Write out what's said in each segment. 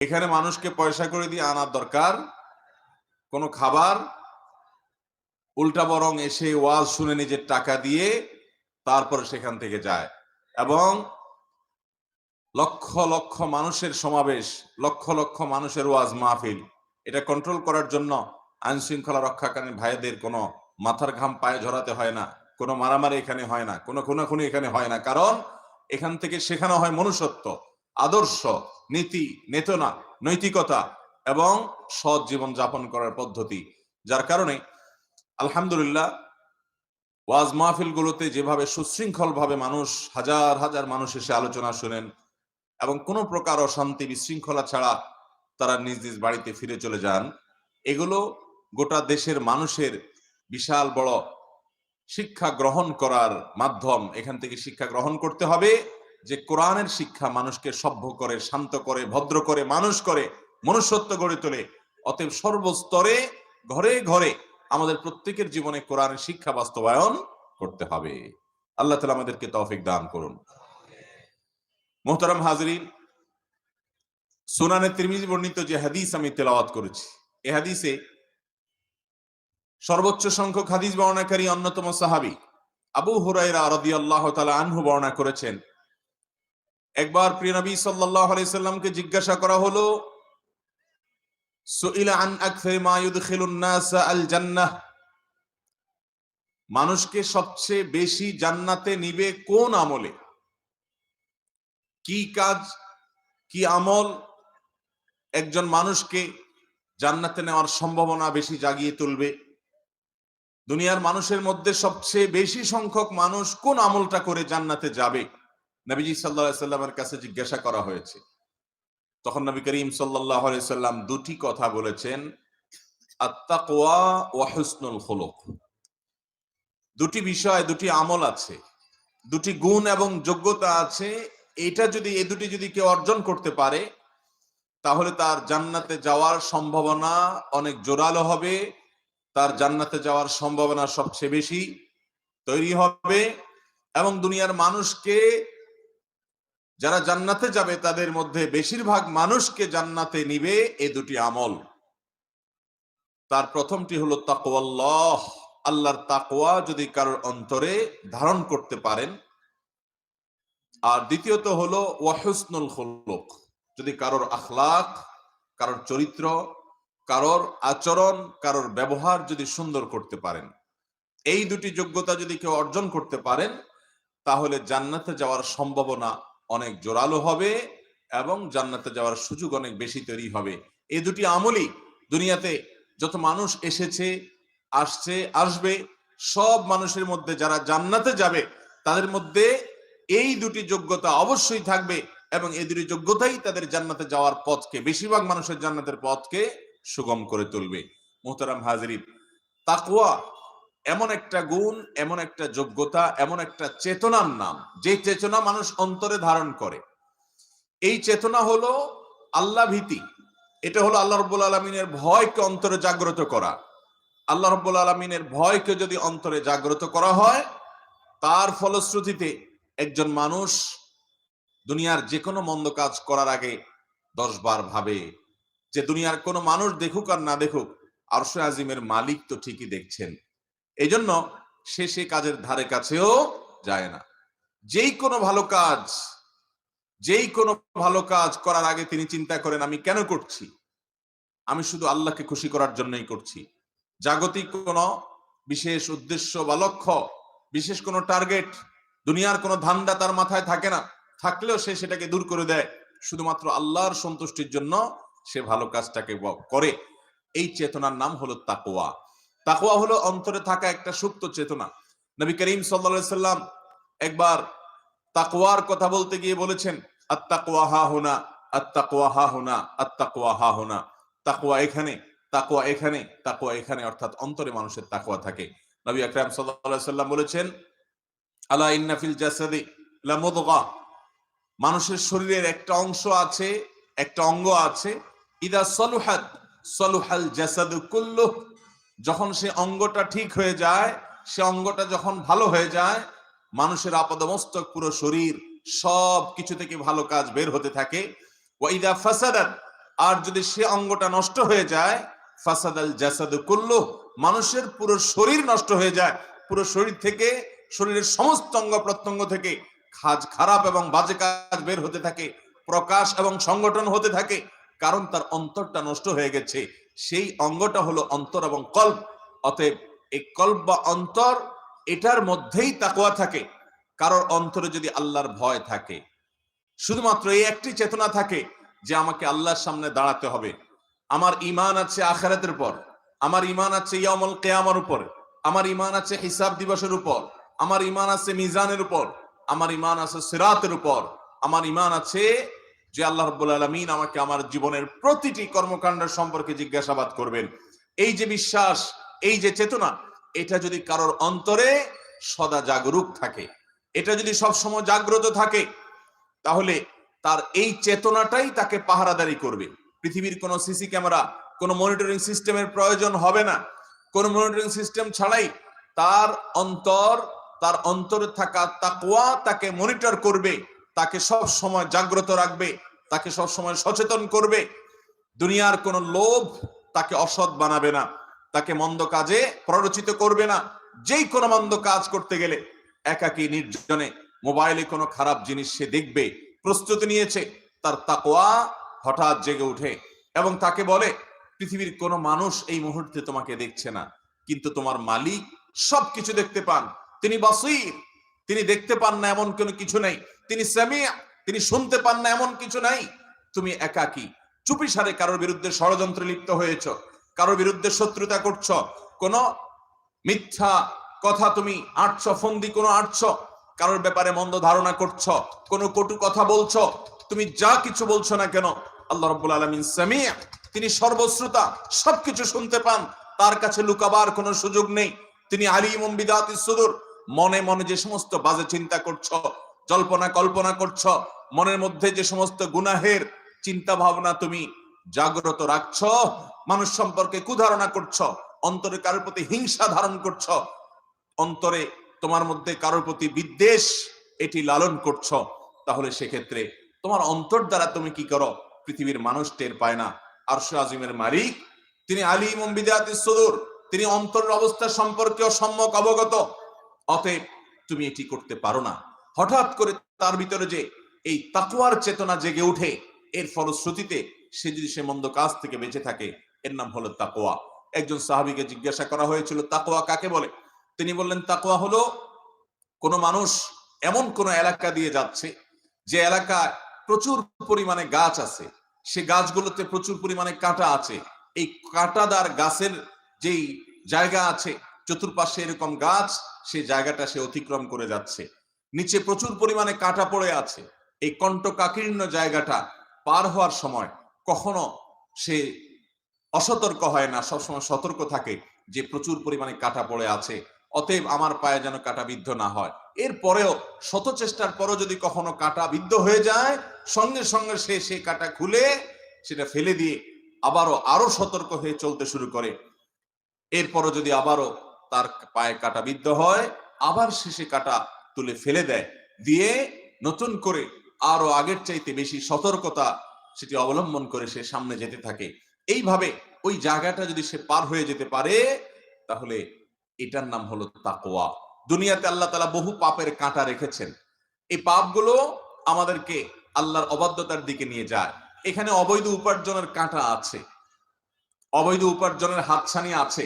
এখানে মানুষকে পয়সা করে দিয়ে আনার দরকার কোনো খাবার, উল্টা বরং এসে ওয়াজ শুনে নিজের টাকা দিয়ে তারপরে সেখান থেকে যায় এবং লক্ষ লক্ষ মানুষের সমাবেশ, লক্ষ লক্ষ মানুষের ওয়াজ মাহফিল, এটা কন্ট্রোল করার জন্য আইন শৃঙ্খলা রক্ষাকারী ভাইদের কোনো মাথার ঘাম পায়ে ঝরাতে হয় না, কোনো মারামারি এখানে হয় না, কোনো খুনাখুনি এখানে হয় না। কারণ এখান থেকে শেখানো হয় মনুষ্যত্ব, আদর্শ, নীতি, নেতনা, নৈতিকতা এবং সৎ জীবন যাপন করার পদ্ধতি। যার কারণে আলহামদুলিল্লাহ ওয়াজ মাহফিল গুলোতে যেভাবে সুশৃঙ্খল ভাবে মানুষ, হাজার হাজার মানুষ এসে আলোচনা শুনেন এবং কোনো প্রকার অশান্তি বিশৃঙ্খলা ছাড়া তারা নিজ নিজ বাড়িতে ফিরে চলে যান, এগুলো গোটা দেশের মানুষের বিশাল বড় শিক্ষা গ্রহণ করার মাধ্যম। এখান থেকে শিক্ষা গ্রহণ করতে হবে যে কোরআনের শিক্ষা মানুষকে সভ্য করে, শান্ত করে, ভদ্র করে, মানুষ করে, মনুষ্যত্ব গড়ে তোলে। অতএব সর্বস্তরে, ঘরে ঘরে আমাদের প্রত্যেকের জীবনে কোরআনের শিক্ষা বাস্তবায়ন করতে হবে। আল্লাহ তাআলা আমাদেরকে তৌফিক দান করুন। মুহতারাম হাজরিন, সুনানে তিরমিজি বর্ণিত যে হাদিস আমি তেলাওয়াত করেছি, এই হাদিসে সর্বোচ্চ সংখ্যক হাদিস বর্ণনাকারী অন্যতম সাহাবী আবু হুরায়রা রাদিয়াল্লাহু তাআলা আনহু বর্ণনা করেছেন, একবার প্রিয় নবী সাল্লাল্লাহু আলাইহি সাল্লামকে জিজ্ঞাসা করা হলো, সুইলা আন আকসারি মা ইউদখিলুন নাস আল জান্নাহ, মানুষকে সবচেয়ে বেশি জান্নাতে নিবে কোন আমলে, কি কাজ, কি আমল একজন মানুষকে জান্নাতে নেওয়ার সম্ভাবনা বেশি জাগিয়ে তুলবে? দুনিয়ার মানুষের মধ্যে সবচেয়ে বেশি সংখ্যক মানুষ কোন আমলটা করে জান্নাতে যাবে? নবীজি সাল্লাল্লাহু আলাইহি সাল্লামের কাছে জিজ্ঞাসা করা হয়েছে। তখন নবী করিম সাল্লাল্লাহু আলাইহি সাল্লাম দুটি কথা বলেছেন, আত-তাকওয়া ওয়া হুসনুল খুলুক। দুটি বিষয়, দুটি আমল আছে, দুটি গুণ এবং যোগ্যতা আছে। এটা যদি, এই দুটি যদি কেউ অর্জন করতে পারে তাহলে তার জান্নাতে যাওয়ার সম্ভাবনা অনেক জোরালো হবে, তার জান্নাতে যাওয়ার সম্ভাবনা সবচেয়ে বেশি তৈরি হবে এবং দুনিয়ার মানুষকে, যারা জান্নাতে যাবে তাদের মধ্যে বেশিরভাগ মানুষকে জান্নাতে নিবে এই দুটি আমল। তার প্রথমটি হলো তাকওয়াল্লাহ, আল্লাহর তাকওয়া যদি কারোর অন্তরে ধারণ করতে পারেন। আর দ্বিতীয়ত হলো ওয়া হুসনুল খুলুক, যদি কারোর আখলাক, কারোর চরিত্র, কারোর আচরণ, কারোর ব্যবহার যদি সুন্দর করতে পারেন। এই দুটি যোগ্যতা যদি কেউ অর্জন করতে পারেন তাহলে জান্নাতে যাওয়ার সম্ভাবনা অনেক জোরালো হবে এবং জান্নাতে যাওয়ার সুযোগ অনেক বেশি তৈরি হবে। এই দুটি আমলই দুনিয়াতে যত মানুষ এসেছে, আসছে, আসবে, সব মানুষের মধ্যে যারা জান্নাতে যাবে তাদের মধ্যে এই দুটি যোগ্যতা অবশ্যই থাকবে এবং এই দুটি যোগ্যতাই তাদের জান্নাতে যাওয়ার পথকে, বেশিরভাগ মানুষের জান্নাতের পথকে সুগম করে তুলবে। মুহতারাম হাজিরিন, তাকওয়া এমন একটা গুণ, এমন একটা যোগ্যতা, এমন একটা চেতনার নাম, যে চেতনা মানুষ অন্তরে ধারণ করে। এই চেতনা হলো আল্লাহ ভীতি, এটা হলো আল্লাহ রাব্বুল আলামিনের ভয়কে অন্তরে জাগ্রত করা। আল্লাহ রাব্বুল আলামিনের ভয়কে যদি অন্তরে জাগ্রত করা হয়, তার ফলশ্রুতিতে একজন মানুষ দুনিয়ার যে কোনো মন্দ কাজ করার আগে 10 বার ভাবে যে দুনিয়ার কোনো মানুষ দেখুক আর না দেখুক, আরশে আজিমের মালিক তো ঠিকই দেখছেন। এই জন্য সে কাজের ধারে কাছেও যায় না। যেই কোনো ভালো কাজ করার আগে তিনি চিন্তা করেন, আমি কেন করছি? আমি শুধু আল্লাহকে খুশি করার জন্যই করছি। জাগতিক কোনো বিশেষ উদ্দেশ্য বা লক্ষ্য, বিশেষ কোনো টার্গেট, দুনিয়ার কোনো ধান্দা তার মাথায় থাকে না। থাকলেও সে সেটাকে দূর করে দেয়, শুধুমাত্র আল্লাহর সন্তুষ্টির জন্য সে ভালো কাজটাকে করে। এই চেতনার নাম হলো তাকওয়া। তাকওয়া হলো অন্তরে থাকা একটা সুপ্ত চেতনা। নবী করিম সাল্লাল্লাহু আলাইহি সাল্লাম একবার তাকওয়ার কথা বলতে গিয়ে বলেছেন, আত-তাকওয়া হাহুনা, আত-তাকওয়া হাহুনা, আত-তাকওয়া হাহুনা। তাকওয়া এখানে, তাকওয়া এখানে, তাকওয়া এখানে, অর্থাৎ অন্তরে মানুষের তাকওয়া থাকে। নবী আকরাম সাল্লাল্লাহু আলাইহি সাল্লাম বলেছেন, আলা ইন্না ফিল জাসাদি লা মুদগা, মানুষের শরীরের একটা অংশ আছে, একটা অঙ্গ আছে, ইদা সলুহাত সলুহাল জাসাদু কুল্লুহ, যখন সে অঙ্গটা ঠিক হয়ে যায়, সে অঙ্গটা যখন ভালো হয়ে যায়, মানুষের আপাদমস্তক পুরো শরীর সব কিছু থেকে ভালো কাজ বের হতে থাকে। ওয়া ইদা ফাসাদাত, আর যদি সে অঙ্গটা নষ্ট হয়ে যায়, ফাসাদাল জাসাদু কুল্লু, মানুষের পুরো শরীর নষ্ট হয়ে যায়। পুরো শরীর থেকে, শরীরের সমস্ত অঙ্গ প্রত্যঙ্গ থেকে কাজ খারাপ এবং বাজে কাজ বের হতে থাকে, প্রকাশ এবং সংগঠন হতে থাকে, কারণ তার অন্তরটা নষ্ট হয়ে গেছে। সেই অঙ্গটা হলো অন্তর এবং কল্ব। অতএব এই কল্ব বা অন্তর, এটার মধ্যেই তাকওয়া থাকে। কারোর অন্তরে যদি আল্লাহর ভয় থাকে, শুধুমাত্র এই একটি চেতনা থাকে যে আমাকে আল্লাহর সামনে দাঁড়াতে হবে, আমার ঈমান আছে আখিরাতের উপর, আমার ঈমান আছে ইয়াউমুল কিয়ামার উপর, আমার ঈমান আছে হিসাব দিবসের উপর, আমার ঈমান আছে মিজানের উপর, আমার ঈমান আছে সিরাতের উপর, আমার ঈমান আছে যে আল্লাহ রাব্বুল আলামিন আমাকে আমার জীবনের প্রতিটি কর্মকাণ্ড সম্পর্কে জিজ্ঞাসাবাদ করবেন। এই যে বিশ্বাস, এই যে চেতনা, এটা যদি কারোর অন্তরে সদা জাগরুক থাকে, এটা যদি সব সময় জাগ্রত থাকে, তাহলে তার এই চেতনাটাই তাকে পাহারাদারি করবে। পৃথিবীর কোন সিসি ক্যামেরা, কোন মনিটরিং সিস্টেমের প্রয়োজন হবে না। কোন মনিটরিং সিস্টেম ছাড়াই তার অন্তর, তার অন্তরে থাকা তাকওয়া তাকে মনিটর করবে, তাকে সব সময় জাগ্রত রাখবে, তাকে সব সময় সচেতন করবে। দুনিয়ার কোন লোভ তাকে অসৎ বানাবে না, তাকে মন্দ কাজে প্ররোচিত করবে না। যেই কোনো মন্দ কাজ করতে গেলে একাকী নির্জনে মোবাইলে কোনো খারাপ জিনিস সে দেখবে, প্রস্তুতি নিয়েছে, তার তাকওয়া হঠাৎ জেগে উঠে এবং তাকে বলে, পৃথিবীর কোনো মানুষ এই মুহূর্তে তোমাকে দেখছে না, কিন্তু তোমার মালিক সবকিছু দেখতে পান। তিনি বাসীর, তিনি দেখতে পান না এমন কোনো কিছু নেই। তিনি সামিয়া, তিনি শুনতে পান না এমন কিছু নাই। তুমি একাকী চুপিসারে কারোর বিরুদ্ধে ষড়যন্ত্রে লিপ্ত হয়েছ, কারোর বিরুদ্ধে শত্রুতা করছ, কোন মিথ্যা কথা তুমি আটছ, ফন্দি কোনো আটছ, কারোর ব্যাপারে মন্দ ধারণা করছ, কোন কটু কথা বলছো, তুমি যা কিছু বলছো না কেন, আল্লাহ রাব্বুল আলামিন সামিয়া, তিনি সর্বশ্রোতা, সবকিছু শুনতে পান, তার কাছে লুকাবার কোনো সুযোগ নেই। তিনি আলিমুম বিদাতিস সুদূর, মনে মনে যে সমস্ত বাজে চিন্তা করছো, জল্পনা কল্পনা করছো, মনের মধ্যে যে সমস্ত গুনাহের চিন্তা ভাবনা তুমি জাগ্রত রাখছো, মানুষ সম্পর্কে কুধারণা করছো, অন্তরে কারোর প্রতি হিংসা ধারণ করছো, অন্তরে তোমার মধ্যে কারোর প্রতি বিদ্বেষ এটি লালন করছো, তাহলে সেক্ষেত্রে তোমার অন্তর দ্বারা তুমি কি করো পৃথিবীর মানুষ টের পায় না। আরশে আজিমের মালিক তিনি আলিমুম বিদাতিস সুদূর, তিনি অন্তরের অবস্থা সম্পর্কেও সম্যক অবগত। অতএব তুমি এটি করতে পারো না। হঠাৎ করে তার ভিতরে যে এই তাকওয়ার চেতনা জেগে উঠে, এর ফলশ্রুতিতে সে যদি সে মন্দ কাজ থেকে বেঁচে থাকে, এর নাম হলো তাকওয়া। একজন সাহাবীকে জিজ্ঞাসা করা হয়েছিল তাকওয়া কাকে বলে। তিনি বললেন, তাকওয়া হলো কোন মানুষ এমন কোন এলাকা দিয়ে যাচ্ছে যে এলাকায় প্রচুর পরিমাণে গাছ আছে, সে গাছগুলোতে প্রচুর পরিমাণে কাঁটা আছে, এই কাঁটাদার গাছের যেই জায়গা আছে চতুর্পাশে এরকম গাছ, সেই জায়গাটা সে অতিক্রম করে যাচ্ছে, নিচে প্রচুর পরিমাণে কাঁটা পড়ে আছে। এই কণ্টকাকীর্ণ জায়গাটা পার হওয়ার সময় কখনো সে অসতর্ক হয় না, সবসময় সতর্ক থাকে যে প্রচুর পরিমাণে কাঁটা পড়ে আছে, অতএব আমার পায়ে যেন কাঁটা বিদ্ধ না হয়। এরপরেও শত চেষ্টার পরও যদি কখনো কাঁটা বিদ্ধ হয়ে যায়, সঙ্গে সঙ্গে সে সেই কাঁটা খুলে সেটা ফেলে দিয়ে আরো সতর্ক হয়ে চলতে শুরু করে। এরপরও যদি আবারও তার পায়ে কাঁটা বিদ্ধ হয়, আবার সে কাঁটা তুলে ফেলে দেয়, দিয়ে নতুন করে আরো আগের চাইতে বেশি সতর্কতা সেটি অবলম্বন করে সে সামনে যেতে থাকে। এইভাবে ওই জায়গাটা যদি সে পার হয়ে যেতে পারে, তাহলে এটার নাম হলো তাকওয়া। দুনিয়াতে আল্লাহ তাআলা বহু পাপের কাঁটা রেখেছেন, এই পাপগুলো আমাদেরকে আল্লাহর অবাধ্যতার দিকে নিয়ে যায়। এখানে অবৈধ উপার্জনের কাঁটা আছে, অবৈধ উপার্জনের হাতছানি আছে,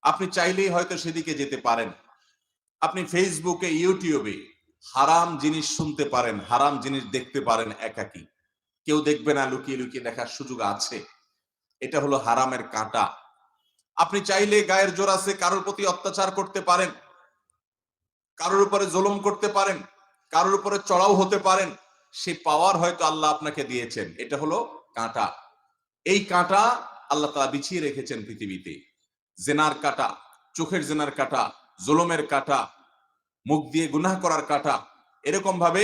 আপনি চাইলেই হয়তো সেদিকে যেতে পারেন। আপনি ফেসবুকে, ইউটিউবে হারাম জিনিস শুনতে পারেন, হারাম জিনিস দেখতে পারেন, একাকী, কেউ দেখবে না, লুকিয়ে লুকিয়ে দেখার সুযোগ আছে। এটা হলো হারামের কাঁটা। আপনি চাইলে গায়ের জোর আছে কারোর প্রতি অত্যাচার করতে পারেন, কারোর উপরে জুলুম করতে পারেন, কারোর উপরে চড়াও হতে পারেন, সে পাওয়ার হয়তো আল্লাহ আপনাকে দিয়েছেন। এটা হলো কাঁটা। এই কাঁটা আল্লাহ তাআলা বিছিয়ে রেখেছেন পৃথিবীতে। জেনার কাঁটা, চোখের জেনার কাঁটা, জুলুমের কাঁটা, মুখ দিয়ে গুনাহ করার কাঁটা, এরকম ভাবে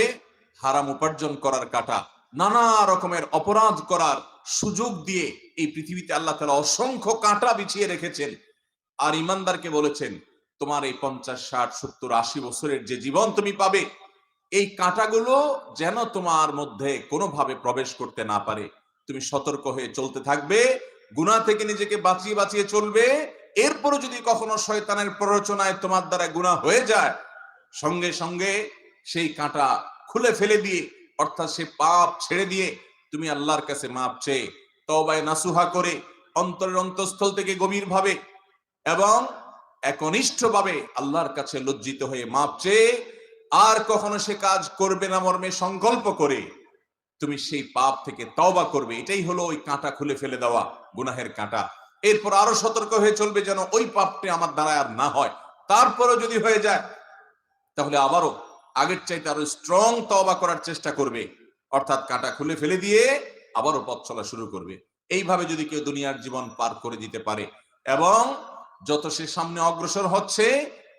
হারাম উপার্জন করার কাঁটা, নানা রকমের অপরাধ করার সুযোগ দিয়ে এই পৃথিবীতে আল্লাহ তাআলা অসংখ্য কাঁটা বিছিয়ে রেখেছেন। আর ইমানদারকে বলেছেন, তোমার এই 50, 60, 70, 80 বছরের যে জীবন তুমি পাবে, এই কাঁটাগুলো যেন তোমার মধ্যে কোনোভাবে প্রবেশ করতে না পারে, তুমি সতর্ক হয়ে চলতে থাকবে, গুনাহ থেকে নিজেকে বাঁচিয়ে বাঁচিয়ে চলবে। এরপরও যদি কখনো শয়তানের প্ররোচনায় তোমার দ্বারা গুনাহ হয়ে যায়, সঙ্গে সঙ্গে সেই কাঁটা খুলে ফেলে দিয়ে, অর্থাৎ সে পাপ ছেড়ে দিয়ে তুমি আল্লাহর কাছে মাপ চেয়ে তওবায়ে নাসুহা করে অন্তরের অন্তঃস্থল থেকে গভীরভাবে এবং একনিষ্ঠভাবে আল্লাহর কাছে লজ্জিত হয়ে মাপ চেয়ে আর কখনো সে কাজ করবে না মর্মে সংকল্প করে তুমি সেই পাপ থেকে তওবা করবে। এটাই হলো ওই কাঁটা খুলে ফেলে দেওয়া, গুনাহের কাঁটা। এরপর আরো সতর্ক হয়ে চলবে যেন ওই পাপটি আমার দ্বারা আর না হয়। তারপরেও যদি হয়ে যায় তাহলে আবারও আগের চাইতে আরো স্ট্রং তওবা করার চেষ্টা করবে, অর্থাৎ কাঁটা খুলে ফেলে দিয়ে আবারও পথ চলা শুরু করবে। এইভাবে যদি কেউ দুনিয়ার জীবন পার করে দিতে পারে এবং যত সে সামনে অগ্রসর হচ্ছে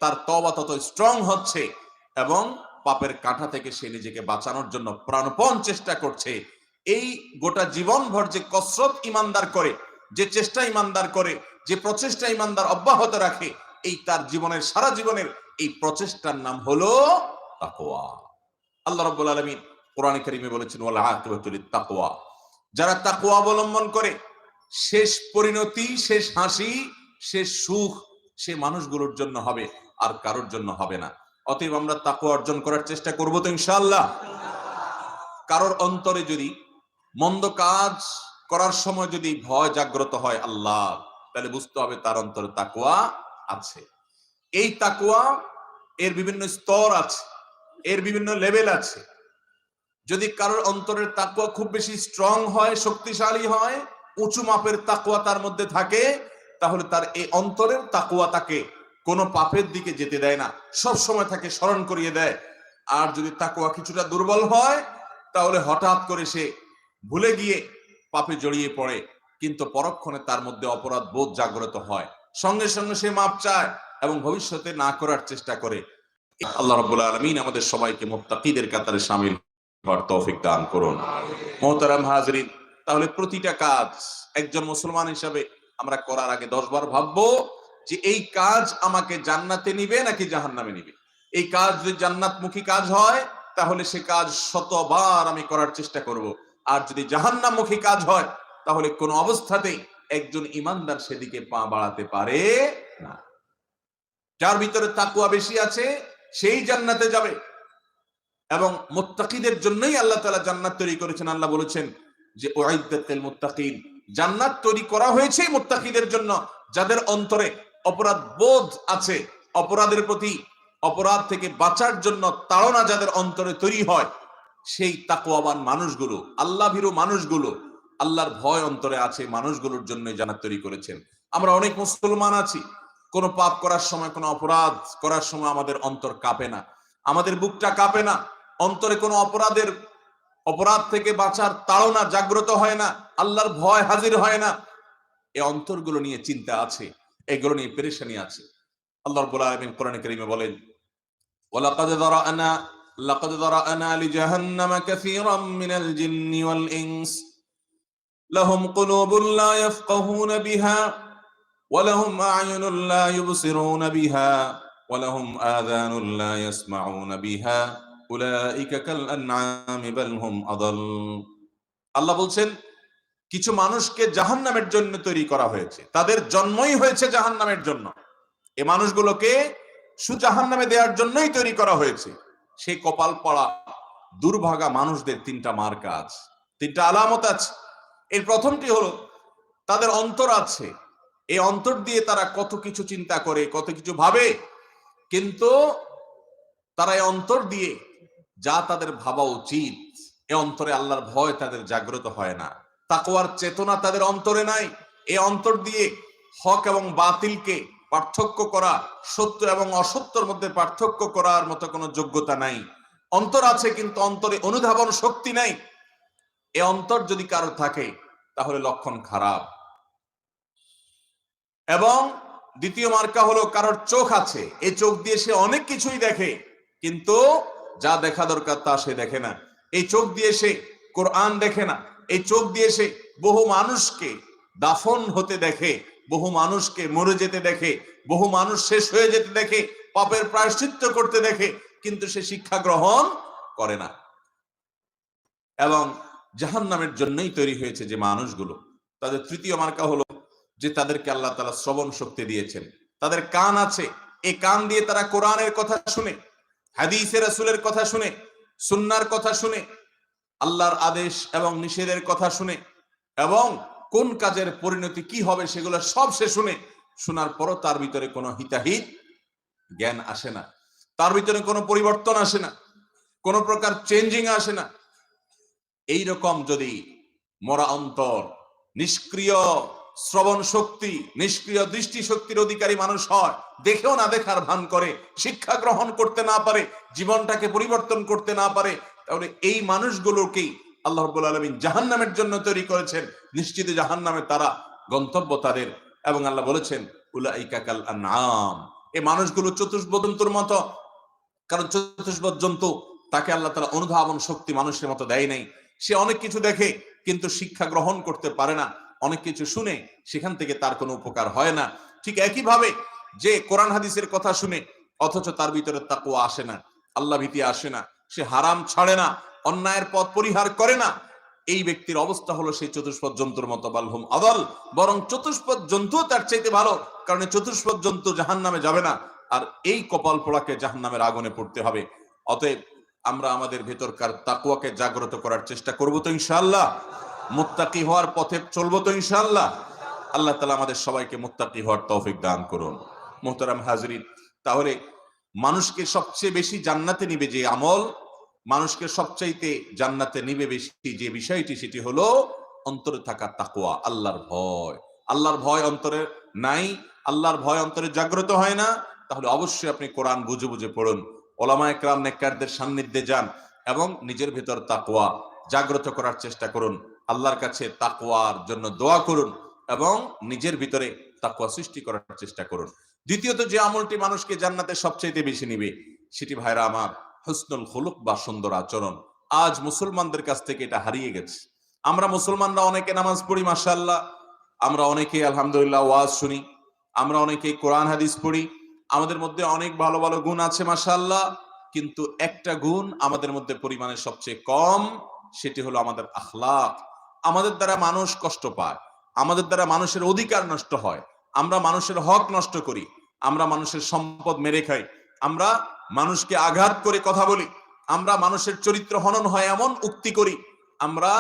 তার তওবা তত স্ট্রং হচ্ছে এবং পাপের কাঁটা থেকে সে নিজেকে বাঁচানোর জন্য প্রাণপণ চেষ্টা করছে, এই গোটা জীবন ভর যে কসরত ইমানদার করে, যে চেষ্টা ইমানদার করে, যে প্রচেষ্টা ইমানদার অব্যাহত রাখে, এই তার জীবনের সারা জীবনের এই প্রচেষ্টার নাম হলো তাকওয়া। আল্লাহ রাব্বুল আলামিন কোরআনে কারীমে বলেছেন ওয়াল আকিবাতু লিত-তাকওয়া। যারা তাকওয়া অবলম্বন করে শেষ পরিণতি, শেষ হাসি, শেষ সুখ সে মানুষগুলোর জন্য হবে, আর কারোর জন্য হবে না। অতএব আমরা তাকওয়া অর্জন করার চেষ্টা করব তো ইনশাআল্লাহ। কারোর অন্তরে যদি মন্দ কাজ করার সময় যদি ভয় জাগ্রত হয় আল্লাহ, তাহলে বুঝতে হবে তার অন্তরে তাকওয়া আছে। এই তাকওয়া এর বিভিন্ন স্তর আছে, এর বিভিন্ন লেভেল আছে। যদি কারোর অন্তরের তাকওয়া খুব বেশি স্ট্রং হয়, শক্তিশালী হয়, উঁচু মাপের তাকওয়া তার মধ্যে থাকে, তাহলে তার এই অন্তরের তাকওয়া তাকে কোনো পাপের দিকে যেতে দেয় না, সব সময় তাকে স্মরণ করিয়ে দেয়। আর যদি তাকওয়া কিছুটা দুর্বল হয় তাহলে হঠাৎ করে সে ভুলে গিয়ে পাপে জড়িয়ে পড়ে, কিন্তু পরক্ষণে তার মধ্যে অপরাধ বোধ জাগ্রত হয়, সঙ্গে সঙ্গে সে মাপ চায় এবং ভবিষ্যতে না করার চেষ্টা করে। আল্লাহ রাব্বুল আলামিন আমাদের সবাইকে মুত্তাকিদের কাতারে শামিল হওয়ার তৌফিক দান করুন। মুহতারাম হাজরিন, তাহলে প্রতিটা কাজ একজন মুসলমান হিসাবে আমরা করার আগে 10 বার ভাববো যে এই কাজ আমাকে জান্নাতে নিবে নাকি জাহান্নামে নিবে। এই কাজ যদি জান্নাতমুখী কাজ হয় তাহলে সে কাজ শতবার আমি করার চেষ্টা করব, আর যদি জাহান্নামমুখী কাজ হয় তাহলে কোন অবস্থাতেই একজন ঈমানদার সেদিকে পা বাড়াতে পারে না। যার ভিতরে তাকওয়া বেশি আছে সেই জান্নাতে যাবে, এবং মুত্তাকিদের জন্যই আল্লাহ তাআলা জান্নাত তৈরি করেছেন। আল্লাহ বলেছেন যে উইদ্দাত লিল মুত্তাকিন, জান্নাত তৈরি করা হয়েছে মুত্তাকিদের জন্য, যাদের অন্তরে অপরাধ বোধ আছে, অপরাধের প্রতি, অপরাধ থেকে বাঁচার জন্য তাড়না যাদের অন্তরে তৈরি হয়, সেই তাকওয়াবান মানুষগুলো, আল্লাহ ভীরু মানুষগুলো, আল্লাহর ভয় অন্তরে আছে মানুষগুলোর জন্য জান্নাত তৈরি করেছেন। আমরা অনেক মুসলমান আছি, কোন পাপ করার সময়, কোন অপরাধ করার সময় আমাদের অন্তর কাঁপে না, আমাদের বুকটা কাঁপে না, অন্তরে কোনো অপরাধ থেকে বাঁচার তাড়না জাগ্রত হয় না, আল্লাহর ভয় হাজির হয় না। এই অন্তরগুলো নিয়ে চিন্তা আছে, এগুলো নিয়ে পেরেশানি আছে। আল্লাহ রাব্বুল আলামিন কোরআনে কারীমে বলেন লাকাদ যারানা লিজাহান্নামা কাসীরাম মিনাল জিন্নি ওয়াল ইনস লাহুম কুলুবুন লা ইয়াফকাহুনা বিহা ওয়া লাহুম আ'য়ুনুন লা ইউবসিরুনা বিহা ওয়া লাহুম আযানুন লা ইয়াসমাউনা বিহা উলাইকা কাল আনআমি বাল হুম আদাল। আল্লাহ বলছেন কিছু মানুষকে জাহান্নামের জন্য তৈরি করা হয়েছে, তাদের জন্মই হয়েছে জাহান্নামের জন্য। এই মানুষগুলোকে শুধু জাহান্নামে দেওয়ার জন্যই তৈরি করা হয়েছে। সেই কপাল পড়া দুর্ভাগা মানুষদের তিনটা মার্কা আছে, তিনটা আলামত আছে। এর প্রথমটি হলো তাদের অন্তর আছে, এই অন্তর দিয়ে তারা কত কিছু চিন্তা করে, কত কিছু ভাবে, কিন্তু তারা এই অন্তর দিয়ে যা তাদের ভাবা উচিত, এই অন্তরে আল্লাহর ভয় তাদের জাগ্রত হয় না, তাকওয়ার চেতনা তাদের অন্তরে নাই। এই অন্তর দিয়ে হক এবং বাতিলকে পার্থক্য করা, সত্য এবং অসত্যের মধ্যে পার্থক্য করার মতো কোনো যোগ্যতা নাই। অন্তর আছে কিন্তু অন্তরে অনুধাবন শক্তি নাই। এই অন্তর যদি কারো থাকে তাহলে লক্ষণ খারাপ। এবং দ্বিতীয় মার্কা হলো কারোর চোখ আছে, এই চোখ দিয়ে সে অনেক কিছুই দেখে, কিন্তু যা দেখা দরকার তা সে দেখে না। এই চোখ দিয়ে সে কোরআন দেখে না, এই চোখ দিয়ে সে বহু মানুষকে দাফন হতে দেখে, বহু মানুষকে মরে যেতে দেখে, বহু মানুষ শেষ হয়ে যেতে দেখে, পাপের প্রায়শ্চিত্ত করতে দেখে, কিন্তু সে শিক্ষা গ্রহণ করে না। এবং জাহান্নামের জন্যই তৈরি হয়েছে যে মানুষগুলো, তাদের তৃতীয় মার্কা হলো যে তাদেরকে আল্লাহ তাআলা শ্রবণ শক্তি দিয়েছেন, তাদের কান আছে, এই কান দিয়ে তারা কোরআনের কথা শুনে, হাদিসে রাসূলের কথা শুনে, সুন্নাহর কথা শুনে, আল্লাহর আদেশ এবং নিষেধের কথা শুনে, এবং কোন কাজের পরিণতি কি হবে সেগুলো সব সে শুনে, শোনার পরও তার ভিতরে কোনো হিতাহিত জ্ঞান আসে না, তার ভিতরে কোনো পরিবর্তন আসে না, কোনো প্রকার চেঞ্জিং আসে না। এইরকম যদি মরা অন্তর, নিষ্ক্রিয় শ্রবণ শক্তি, নিষ্ক্রিয় দৃষ্টি শক্তির অধিকারী মানুষ হয়, দেখেও না দেখার ভান করে, শিক্ষা গ্রহণ করতে না পারে, জীবনটাকে পরিবর্তন করতে না পারে, তাহলে এই মানুষগুলোকেই আল্লাহ রাব্বুল আলামিন জাহান্নামের জন্য তৈরি করেছেন। নিশ্চিত জাহান্নামে তারা গন্তব্য তাদের। এবং আল্লাহ বলেছেন উলাইকা কাল আনআম, এই মানুষগুলো চতুষ্পদ জন্তুর মতো। কারণ চতুষ্পদ জন্তু, তাকে আল্লাহ তাআলা অনুধাবন শক্তি মানুষের মতো দেয় নাই। সে অনেক কিছু দেখে কিন্তু শিক্ষা গ্রহণ করতে পারে না, অনেক কিছু শুনে সেখান থেকে তার কোনো উপকার হয় না। ঠিক একই ভাবে যে কোরআন হাদিসের কথা শুনে অথচ তার ভিতরে তাকওয়া আসে না, আল্লাহ ভীতি আসে না, সে হারাম ছাড়ে না, অন্যায়ের পথ পরিহার করে না, এই ব্যক্তির অবস্থা হলো সেই চতুষ্পদ জন্তুর মতো, বালহুম আদাল, বরং চতুষ্পদ জন্তু তার চাইতে ভালো। কারণ চতুষ্পদ জন্তু জাহান্নামে যাবে না, আর এই কপাল পোড়াকে জাহান্নামের আগুনে পড়তে হবে। অতএব আমরা আমাদের ভেতরকার তাকওয়াকে জাগ্রত করার চেষ্টা করব তো ইনশাআল্লাহ, মুত্তাকি হওয়ার পথে চলবো তো ইনশাআল্লাহ। আল্লাহ তাআলা আমাদের সবাইকে মুত্তাকি হওয়ার তৌফিক দান করুন। মুহতারাম হাজরিন, তাহলে মানুষকে সবচেয়ে বেশি জান্নাতে নিবে যে আমল, মানুষকে সবচাইতে জান্নাতে নিবে বেশি যে বিষয়টি, সেটি হলো অন্তরে থাকা তাকওয়া, আল্লাহর ভয়। আল্লাহর ভয় অন্তরে নাই, আল্লাহর ভয় অন্তরে জাগ্রত হয় না, তাহলে অবশ্যই আপনি কোরআন বুঝে বুঝে পড়ুন, ওলামায়ে কেরাম নেককারদের সান্নিধ্যে যান এবং নিজের ভেতর তাকওয়া জাগ্রত করার চেষ্টা করুন, আল্লাহর কাছে তাকওয়ার জন্য দোয়া করুন এবং নিজের ভিতরে তাকওয়া সৃষ্টি করার চেষ্টা করুন। দ্বিতীয়ত যে আমলটি মানুষকে জান্নাতে সবচেয়ে বেশি নিবে, সেটি ভাইরা আমার হুসনুল খুলুক বা সুন্দর আচরণ। আজ মুসলমানদের কাছ থেকে এটা হারিয়ে গেছে। আমরা মুসলমানরা অনেকে নামাজ পড়ি মাশাআল্লাহ, আমরা অনেকে আলহামদুলিল্লাহ ওয়াজ শুনি, আমরা অনেকে কোরআন হাদিস পড়ি, আমাদের মধ্যে অনেক ভালো ভালো গুণ আছে মাশাআল্লাহ, কিন্তু একটা গুণ আমাদের মধ্যে পরিমাণে সবচেয়ে কম, সেটি হলো আমাদের আখলাক। আমাদের দ্বারা মানুষ কষ্ট পায়, আমাদের দ্বারা মানুষের অধিকার নষ্ট হয়, আমরা মানুষের হক নষ্ট করি, আমরা মানুষের সম্পদ মেরে খাই, আমরা মানুষকে আঘাত করে কথা বলি, আমরা মানুষের চরিত্র হনন হয় এমন উক্তি করি, আমরা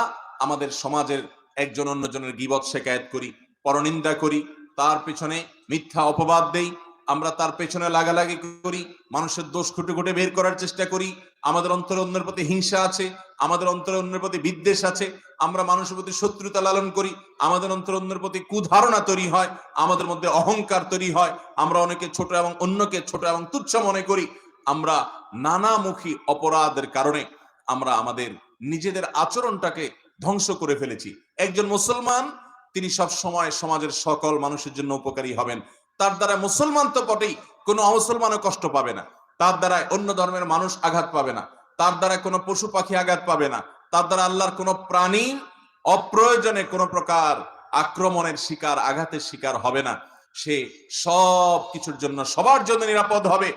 আমাদের সমাজের একজন অন্যজনের গীবত শেকায়েত করি, পরনিন্দা করি, তার পেছনে মিথ্যা অপবাদ দেই, আমরা তার পেছনে লাগালাগি করি, মানুষের দোষ খুঁটে খুঁটে বের করার চেষ্টা করি, আমাদের অন্তরে অন্যের প্রতি হিংসা আছে, আমাদের অন্তরে অন্যের প্রতি বিদ্বেষ আছে, আমরা মানুষের প্রতি শত্রুতা লালন করি, আমাদের অন্তরে অন্যের প্রতি কুধারণা তৈরি হয়, আমাদের মধ্যে অহংকার তৈরি হয়, আমরা অনেকে ছোট এবং অন্যকে ছোট এবং তুচ্ছ মনে করি, আমরা নানামুখী অপরাধের কারণে আমরা আমাদের নিজেদের আচরণটাকে ধ্বংস করে ফেলেছি। একজন মুসলমান তিনি সব সময় সমাজের সকল মানুষের জন্য উপকারী হবেন, তার দ্বারা মুসলমান তো বটেই, কোনো অমুসলমানও কষ্ট পাবে না, তার দ্বারা অন্য ধর্মের মানুষ আঘাত পাবে না, তার দ্বারা কোনো পশু পাখি আঘাত পাবে না, তার দ্বারা আল্লাহর কোনো প্রাণী অপ্রয়োজনে কোনো প্রকার আক্রমণের শিকার, আঘাতের শিকার হবে না, সে সব কিছুর জন্য সবার জন্য নিরাপদ হবে,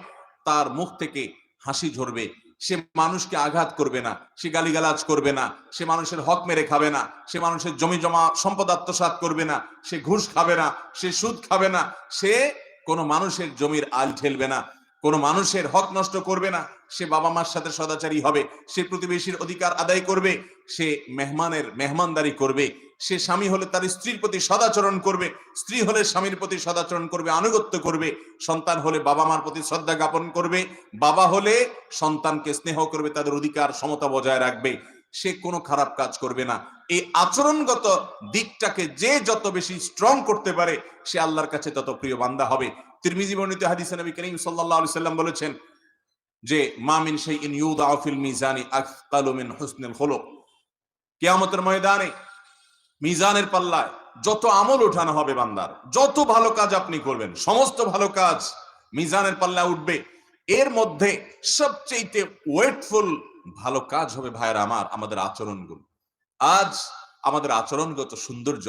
তার মুখ থেকে হাসি ঝরবে, সে মানুষকে আঘাত করবে না, সে গালিগালাজ করবে না, সে মানুষের হক মেরে খাবে না, সে মানুষের জমি জমা সম্পদ আত্মসাৎ করবে না, সে ঘুষ খাবে না, সে সুদ খাবে না, সে কোনো মানুষের জমির আল ঠেলবে না, কোনো মানুষের হক নষ্ট করবে না, সে বাবা মার সাথে সদাচারী হবে, সে প্রতিবেশীর অধিকার আদায় করবে, সে মেহমানের মেহমানদারি করবে, সে স্বামী হলে তার স্ত্রীর প্রতি সদাচরণ করবে, স্ত্রী হলে স্বামীর প্রতি সদাচরণ করবে, আনুগত্য করবে, সন্তান হলে বাবা মার প্রতি শ্রদ্ধা জ্ঞাপন করবে, বাবা হলে সন্তানকে স্নেহ করবে, তাদের অধিকার সমতা বজায় রাখবে, সে কোনো খারাপ কাজ করবে না। এই আচরণগত দিকটাকে যে যত বেশি স্ট্রং করতে পারে, সে আল্লাহর কাছে তত প্রিয় বান্দা হবে। তিরমিজি বর্ণিত হাদিসে নবী করিম সাল্লাল্লাহু আলাইহি সাল্লাম বলেছেন যে মা মিন শাইইন ইউদাউ ফিল মিজানি আথকালু মিন হুসনিল খুলুক, কিয়ামতের ময়দানে মিজানের পাল্লায় যত আমল উঠানো হবে বান্দার, যত ভালো কাজ আপনি করবেন, সমস্ত ভালো কাজ মিজানের পাল্লায় উঠবে, এর মধ্যে সবচেয়ে ওয়েটফুল ভালো কাজ হবে ভাইয়েরা আমার আমাদের আচরণগুলো। আজ আমাদের আচরণগত সৌন্দর্য,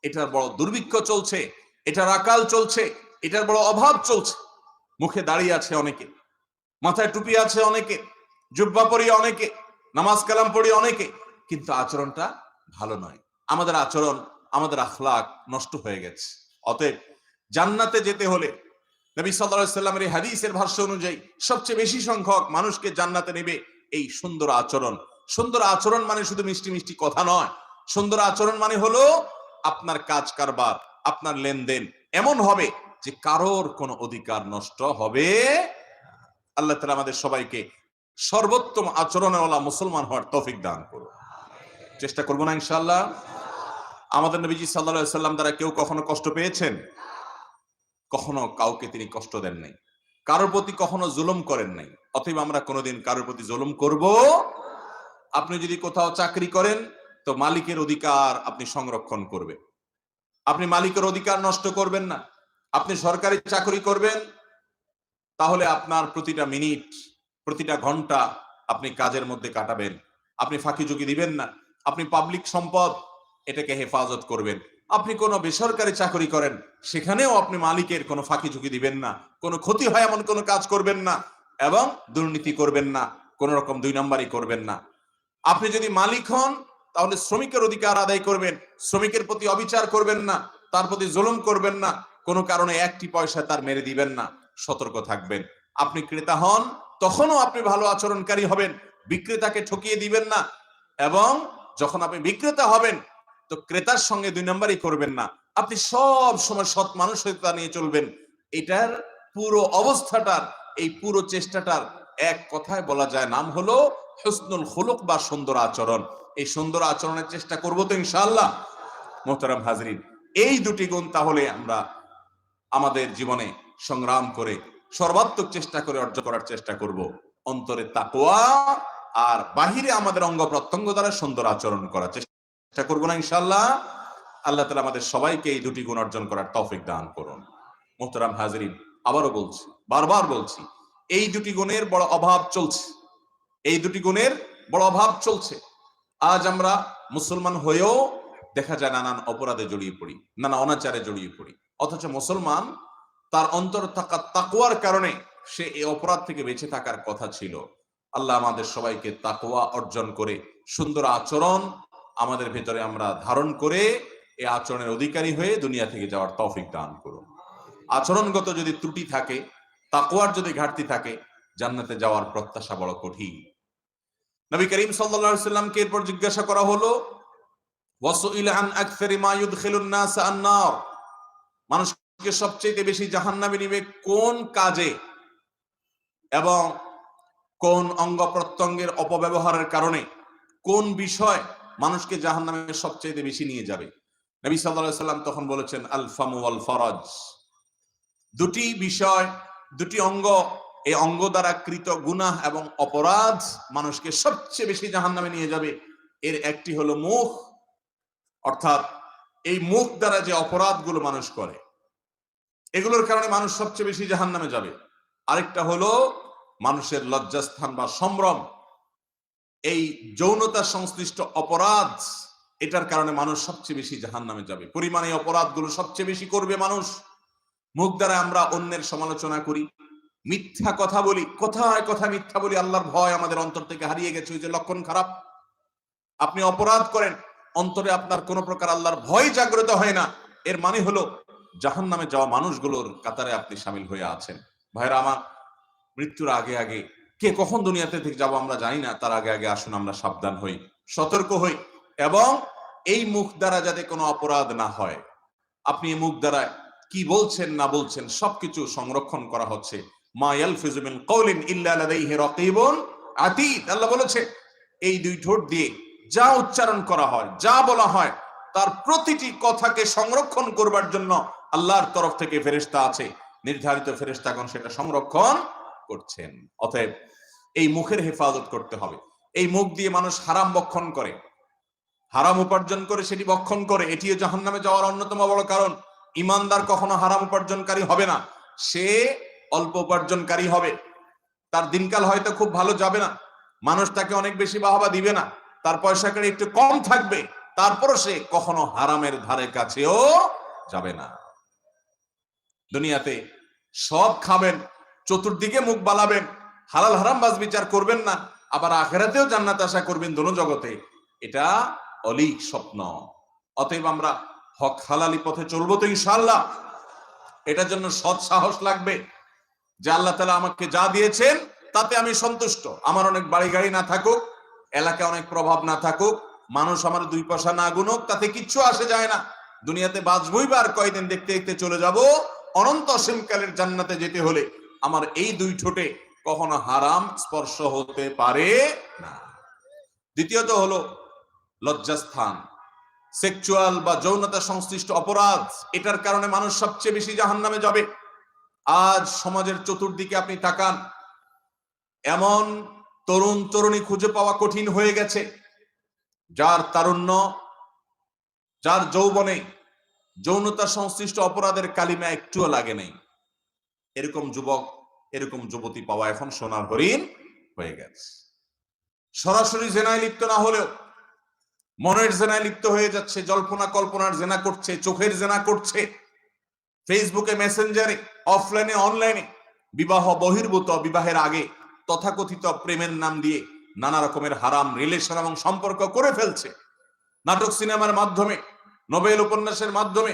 এটার বড় দুর্ভিক্ষ চলছে, এটার আকাল চলছে, এটার বড় অভাব চলছে। মুখে দাঁড়িয়ে আছে অনেকে, মাথায় টুপি আছে অনেকে, জুব্বা পরি অনেকে, নামাজ কালাম পড়ি অনেকে, কিন্তু আচরণটা ভালো নয়, আমাদের আচরণ, আমাদের আখলাক নষ্ট হয়ে গেছে। অতএব জান্নাতে যেতে হলে নবী সাল্লাল্লাহু আলাইহি সাল্লামের এই হাদিসের ভাষ্য অনুযায়ী সবচেয়ে বেশি সংখ্যক মানুষকে জান্নাতে নেবে এই সুন্দর আচরণ। সুন্দর আচরণ মানে শুধু মিষ্টি মিষ্টি কথা নয়। সুন্দর আচরণ মানে হলো আপনার কাজ কারবার, আপনার লেনদেন এমন হবে যে কারোর কোনো অধিকার নষ্ট হবে। আল্লাহ তাআলা আমাদের সবাইকে সর্বোত্তম আচরণওয়ালা মুসলমান হওয়ার তৌফিক দান করুন। চেষ্টা করব না ইনশাআল্লাহ। আমাদের নবীজি সাল্লাল্লাহু আলাইহি সাল্লাম দ্বারা কেউ কখনো কষ্ট পেয়েছেন? কখনো কাউকে তিনি কষ্ট দেন নাই, কারোর প্রতি কখনো জুলুম করেন নাই। অতএব আমরা কোনোদিন কারোর প্রতি জুলুম করব। আপনি যদি কোথাও চাকরি করেন তো মালিকের অধিকার আপনি সংরক্ষণ করবেন, আপনি মালিকের অধিকার নষ্ট করবেন না। আপনি সরকারি চাকরি করবেন তাহলে আপনার প্রতিটা মিনিট, প্রতিটা ঘন্টা আপনি কাজের মধ্যে কাটাবেন, আপনি ফাঁকি ঝুঁকি দিবেন না। আপনি পাবলিক সম্পদ, এটাকে হেফাজত করবেন। আপনি কোনো বেসরকারি চাকরি করেন সেখানেও আপনি মালিকের কোনো ফাঁকি ঝুঁকি দিবেন না, কোনো ক্ষতি হয় এমন কোনো কাজ করবেন না, এবং দুর্নীতি করবেন না, কোন রকম দুই নম্বরই করবেন না। আপনি যদি মালিক হন তাহলে শ্রমিকের অধিকার আদায় করবেন, শ্রমিকের প্রতি অবিচার করবেন না, তার প্রতি জুলুম করবেন না, কোনো কারণে একটি পয়সা তার মেরে দিবেন না, সতর্ক থাকবেন। আপনি ক্রেতা হন তখনও আপনি ভালো আচরণকারী হবেন, বিক্রেতাকে ঠকিয়ে দিবেন না, এবং যখন আপনি বিক্রেতা হবেন তো ক্রেতার সঙ্গে দুই নম্বরই করবেন না। আপনি সব সময় সৎ মানসিকতা নিয়ে চলবেন। এটার পুরো অবস্থাটার, এই পুরো চেষ্টাটার এক কথায় বলা যায় নাম হলো হুসনুল খুলুক বা সুন্দর আচরণ। এই সুন্দর আচরণের চেষ্টা করব তো ইনশাআল্লাহ। মোহতারাম হাজরিন, এই দুটি গুণ তাহলে আমরা আমাদের জীবনে সংগ্রাম করে সর্বাত্মক চেষ্টা করে অর্জন করার চেষ্টা করব। অন্তরে তাকওয়া আর বাহিরে আমাদের অঙ্গ প্রত্যঙ্গ দ্বারা সুন্দর আচরণ করার চেষ্টা করব না ইনশাআল্লাহ। আল্লাহ তাআলা আমাদের সবাইকে এই দুটি গুণ অর্জন করার তৌফিক দান করুন। মোহতারাম হাজরিন, আবারও বলছি, বারবার বলছি, এই দুটি গুণের বড় অভাব চলছে, এই দুটি গুণের বড় অভাব চলছে। আজ আমরা মুসলমান হয়েও দেখা যায় নানান অপরাধে জড়িয়ে পড়ি, নানা অনাচারে জড়িয়ে পড়ি, অথচ মুসলমান তার অন্তর থাকা তাকওয়ার কারণে সে এই অপরাধ থেকে বেঁচে থাকার কথা ছিল। আল্লাহ আমাদের সবাইকে তাকওয়া অর্জন করে সুন্দর আচরণ আমাদের ভেতরে আমরা ধারণ করে এই আচরণের অধিকারী হয়ে দুনিয়া থেকে যাওয়ার তৌফিক দান করুন। আচরণগত যদি ত্রুটি থাকে, তাকওয়ার যদি ঘাটতি থাকে, জান্নাতে যাওয়ার প্রত্যাশা বড় কঠিন। নবী করিম সাল্লাল্লাহু আলাইহি সাল্লামকে এরপর জিজ্ঞাসা করা হলো, ওয়াসুইলা আন আকসারি মা ইউদখিলুন নাস আন-নার, মানুষকে সবচেয়ে বেশি জাহান্নামে নিবে কোন কাজে এবং কোন অঙ্গ প্রত্যঙ্গের অপব্যবহারের কারণে, কোন বিষয় মানুষকে জাহান্নামে সবচেয়ে বেশি নিয়ে যাবে? নবী সাল্লাল্লাহু আলাইহি সাল্লাম তখন বলেছেন, আল ফামু ওয়াল ফারাজ। দুটি বিষয়, দুটি অঙ্গ, এই অঙ্গ দ্বারা কৃত গুনাহ এবং অপরাধ মানুষকে সবচেয়ে বেশি জাহান্নামে নিয়ে যাবে। এর একটি হলো মুখ, অর্থাৎ এই মুখ দ্বারা যে অপরাধগুলো মানুষ করে এগুলোর কারণে মানুষ সবচেয়ে বেশি জাহান্নামে যাবে। আরেকটা হলো মানুষের লজ্জাস্থান বা সম্ভ্রম, এই যৌনতা সংশ্লিষ্ট অপরাধ, এটার কারণে মানুষ সবচেয়ে বেশি জাহান্নামে যাবে। পরিমাণে অপরাধগুলো সবচেয়ে বেশি করবে মানুষ। মুখ দ্বারা আমরা অন্যের সমালোচনা করি, মিথ্যা কথা বলি, কথায় কথা মিথ্যা বলি, আল্লাহর ভয় আমাদের অন্তর থেকে হারিয়ে গেছে, ওই যে লক্ষণ খারাপ। আপনি অপরাধ করেন, অন্তরে আপনার কোন প্রকার আল্লাহর ভয় জাগ্রত হয় না, এর মানে হলো জাহান্নামে যাওয়া মানুষগুলোর কাতারে আপনি শামিল হয়ে আছেন। ভাইরা আমার, মৃত্যুর আগে আগে, কে কখন দুনিয়াতে থেকে যাবো আমরা জানি না, তার আগে আগে আসুন আমরা সাবধান হই, সতর্ক হই, এবং এই মুখ দ্বারা যাতে কোনো অপরাধ না হয়। আপনি এই মুখ দ্বারা কি বলছেন না বলছেন সবকিছু সংরক্ষণ করা হচ্ছে। মা ইয়ালফিযু মিন কাওলিন ইল্লা লাদাইহি রাকীবুন আতীদ। আল্লাহ বলেছেন এই দুই ঠোঁট দিয়ে যা উচ্চারণ করা হয়, যা বলা হয়, তার প্রতিটি কথাকে সংরক্ষণ করবার জন্য আল্লাহর তরফ থেকে ফেরেশতা আছে, নির্ধারিত ফেরেশতাগণ সেটা সংরক্ষণ করছেন। অতএব এই মুখের হেফাজত করতে হবে। এই মুখ দিয়ে মানুষ হারাম ভক্ষণ করে, হারাম উপার্জন করে সেটি ভক্ষণ করে, এটিও জাহান্নামে যাওয়ার অন্যতম বড় কারণ। ইমানদার কখনো হারাম উপার্জনকারী হবে না, সে অল্প উপার্জনকারী হবে। তার দিনকাল হয়তো খুব ভালো যাবে না, মানুষ তাকে অনেক বেশি বাহবা দিবে না, তার পয়সা কাড়ি একটু কম থাকবে, তারপরও সে কখনো হারামের ধারে কাছেও যাবে না। দুনিয়াতে সব খাবেন, চতুর্দিকে মুখ বালাবেন, হালাল হারাম বাজ বিচার করবেন না, আবার আখিরাতেও জান্নাত আশা করবেন দোনো জগতে। এটা অলীক স্বপ্ন। অতএব আমরা হক হালালি পথে চলবো তো ইনশাআল্লাহ। এটার জন্য সৎ সাহস লাগবে যে আল্লাহ তাআলা আমাকে যা দিয়েছেন তাতে আমি সন্তুষ্ট। আমার অনেক বাড়ি গাড়ি না থাকুক, এলাকায় অনেক প্রভাব না থাকুক, মানুষ আমার দুই পয়সা না গুনুক, তাতে কিচ্ছু আসে যায় না। দুনিয়াতে বাঁচবই বা আর কয়দিন, দেখতে দেখতে চলে যাব। অনন্ত অসীমকালের জান্নাতে যেতে হলে আমার এই দুই ঠোঁটে কখনো হারাম স্পর্শ হতে পারে না। দ্বিতীয়ত হলো লজ্জাস্থান, সেক্সুয়াল বা যৌনতা সংশ্লিষ্ট অপরাধ। এটার কারণে মানুষ সবচেয়ে বেশি জাহান্নামে যাবে। আজ সমাজের চতুর্দিকে আপনি তাকান, এমন তরুণ তরুণী খুঁজে পাওয়া কঠিন হয়ে গেছে যার তারুণ্য, যার যৌবনে যৌনতা সংশ্লিষ্ট অপরাধের কালিমা একটুও লাগে নেই। এরকম যুবক, এরকম যুবতী পাওয়া এখন সোনার হরিণ হয়ে গেছে। সরাসরি জেনায় লিপ্ত না হলেও মনের জেনায় লিপ্ত হয়ে যাচ্ছে, জল্পনা কল্পনার জেনা করছে, চোখের জেনা করছে, ফেসবুকে, মেসেঞ্জারে, অফলাইনে, অনলাইনে, বিবাহ বহির্ভূত, বিবাহের আগে তথাকথিত প্রেমের নাম দিয়ে নানা রকমের হারাম রিলেশন এবং সম্পর্ক করে ফেলছে। নাটক সিনেমার মাধ্যমে, নোবেল উপন্যাসের মাধ্যমে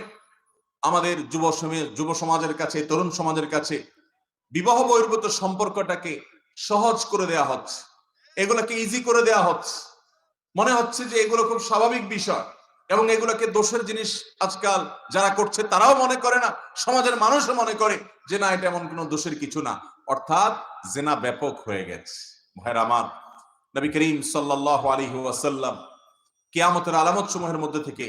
আমাদের যুব সমাজের কাছে, তরুণ সমাজের কাছে বিবাহ বহির্ভূত সম্পর্কটাকে সহজ করে দেয়া হচ্ছে, এগুলোকে ইজি করে দেয়া হচ্ছে। মনে হচ্ছে যে এগুলো খুব স্বাভাবিক বিষয় এবং এগুলোকে দোষের জিনিস আজকাল যারা করছে তারাও মনে করে না, সমাজের মানুষও মনে করে যে না, এটা এমন কোনো দোষের কিছু না। অর্থাৎ জেনা ব্যাপক হয়ে গেছে। ভাইরা আমার, নবী করিম সাল্লাল্লাহু আলাইহি ওয়াসাল্লাম কিয়ামতের আলামত সমূহের মধ্যে থেকে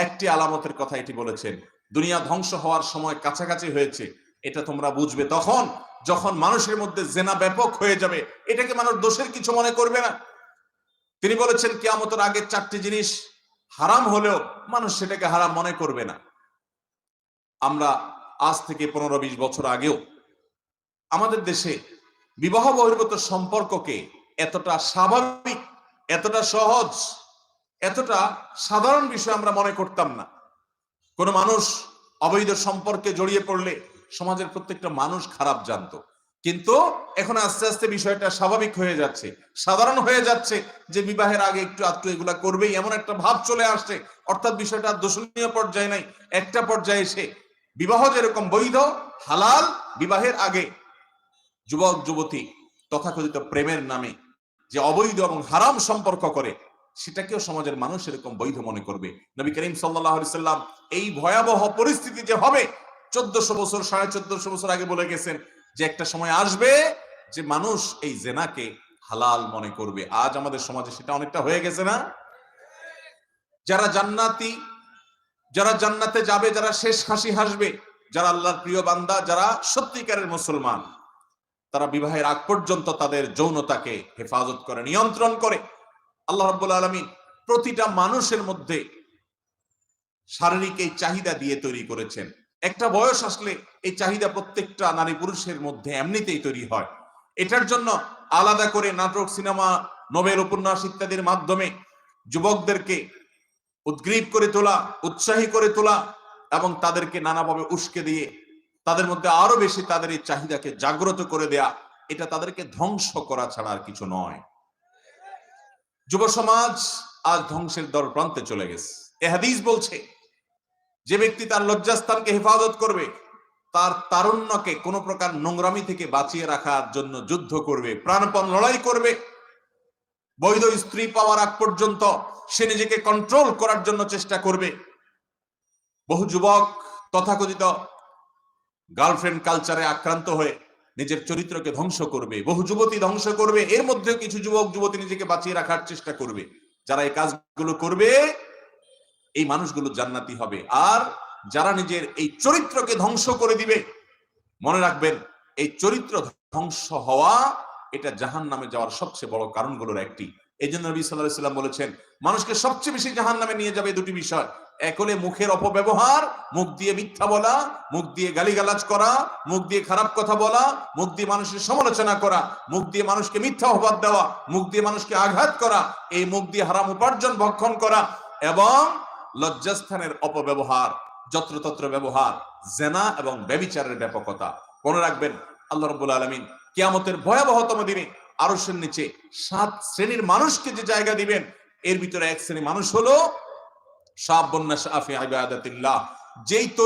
একটি আলামতের কথা এটি বলেছেন, দুনিয়া ধ্বংস হওয়ার সময় কাছাকাছি হয়েছে। এটা তোমরা বুঝবে তখন যখন মানুষের মধ্যে জেনা ব্যাপক হয়ে যাবে। এটাকে মানুষ দোষের কিছু মনে করবে না। তিনি বলেছেন কিয়ামতের আগে চারটি জিনিস হারাম হলেও মানুষ সেটাকে হারাম মনে করবে না। আমরা আজ থেকে 15-20 বছর আগেও আমাদের দেশে বিবাহ বহির্ভূত সম্পর্ককে এতটা স্বাভাবিক, এতটা সহজ, এতটা সাধারণ বিষয় আমরা মনে করতাম না। কোন মানুষ অবৈধ সম্পর্কে জড়িয়ে পড়লে সমাজের প্রত্যেকটা মানুষ খারাপ জানতো, কিন্তু এখন আস্তে আস্তে বিষয়টা স্বাভাবিক হয়ে যাচ্ছে, সাধারণ হয়ে যাচ্ছে যে বিবাহের আগে একটু আধটু এগুলা করবেই, এমন একটা ভাব চলে আসছে। অর্থাৎ বিষয়টা দোষণীয় পর্যায়ে নাই, একটা পর্যায়ে এসে বিবাহ যেরকম বৈধ হালাল, বিবাহের আগে যুবক যুবতী তথাকথিত প্রেমের নামে যে অবৈধ এবং হারাম সম্পর্ক করে, সেটাকেও সমাজের মানুষ এরকম বৈধ মনে করবে। নবী করিম সাল্লাল্লাহু আলাইহি সাল্লাম এই ভয়াবহ পরিস্থিতি যে হবে 1400 বছর, 1450 বছর আগে বলে গেছেন যে একটা সময় আসবে যে মানুষ এই জেনাকে হালাল মনে করবে। আজ আমাদের সমাজে সেটা অনেকটা হয়ে গেছে না? যারা জান্নাতি, যারা জান্নাতে যাবে, যারা শেষ হাসি হাসবে, যারা আল্লাহর প্রিয় বান্দা, যারা সত্যিকারের মুসলমান, তারা বিবাহের আগ পর্যন্ত তাদের যৌনতাকে হেফাজত করে, নিয়ন্ত্রণ করে। আল্লাহ রাব্বুল আলামিন প্রতিটা মানুষের মধ্যে শারীরিক এই চাহিদা দিয়ে তৈরি করেছেন। একটা বয়স আসলে এই চাহিদা প্রত্যেকটা নারী পুরুষের মধ্যে এমনিতেই তৈরি হয়। এটার জন্য আলাদা করে নাটক, সিনেমা, নোবেল উপন্যাস ইত্যাদির মাধ্যমে যুবকদেরকে উদ্গ্রীব করে তোলা, উৎসাহী করে তোলা এবং তাদেরকে নানাভাবে উস্কে দিয়ে তাদের মধ্যে আরো বেশি তাদের এই চাহিদাকে জাগ্রত করে দেয়া, এটা তাদেরকে ধ্বংস করা ছাড়া আর কিছু নয়। যুব সমাজ আজ ধ্বংসের দর প্রান্তে চলে গেছে। এ হাদিস বলছে যে ব্যক্তি তার লজ্জাস্থানকে হেফাজত করবে, তার তারুণ্যকে কোনো প্রকার নোংরামি থেকে বাঁচিয়ে রাখার জন্য যুদ্ধ করবে, প্রাণপণ লড়াই করবে, বৈধ স্ত্রী পাওয়ার আগ পর্যন্ত সে নিজেকে কন্ট্রোল করার জন্য চেষ্টা করবে। বহু যুবক তথাকথিত গার্লফ্রেন্ড কালচারে আক্রান্ত হয়ে নিজের চরিত্রকে ধ্বংস করবে, বহু যুবতী ধ্বংস করবে। এর মধ্যেও কিছু যুবক যুবতী নিজেকে বাঁচিয়ে রাখার চেষ্টা করবে। যারা এই কাজগুলো করবে এই মানুষগুলো জান্নাতি হবে। আর যারা নিজের এই চরিত্রকে ধ্বংস করে দিবে, মনে রাখবেন এই চরিত্র ধ্বংস হওয়া এটা জাহান্নামে যাওয়ার সবচেয়ে বড় কারণগুলোর একটি। এই জন্য নবী সাল্লাল্লাহু আলাইহি ওয়াসাল্লাম বলেছেন মানুষকে সবচেয়ে বেশি জাহান্নামে নিয়ে যাবে দুটি বিষয়। এক হলে মুখের অপব্যবহার, মুখ দিয়ে মিথ্যা বলা, মুখ দিয়ে গালিগালাজ করা, মুখ দিয়ে খারাপ কথা বলা, মুখ দিয়ে মানুষের সমালোচনা করা, মুখ দিয়ে মানুষকে মিথ্যা অপবাদ দেওয়া, মুখ দিয়ে মানুষকে আঘাত করা, এই মুখ দিয়ে হারাম উপার্জন ভক্ষণ করা এবং লজ্জাস্থানের অপব্যবহার, যত্রতত্র ব্যবহার, জেনা এবং ব্যভিচারের ব্যাপকতা। মনে রাখবেন আল্লাহ রাব্বুল আলামিন কিয়ামতের ভয়াবহতম দিনে আরশের নিচে 7 শ্রেণীর মানুষকে যে জায়গা দিবেন, এর ভিতরে এক শ্রেণী মানুষ হলো শাবুন নাশআ ফি ইবাদাতিল্লাহ, যেই তরুণ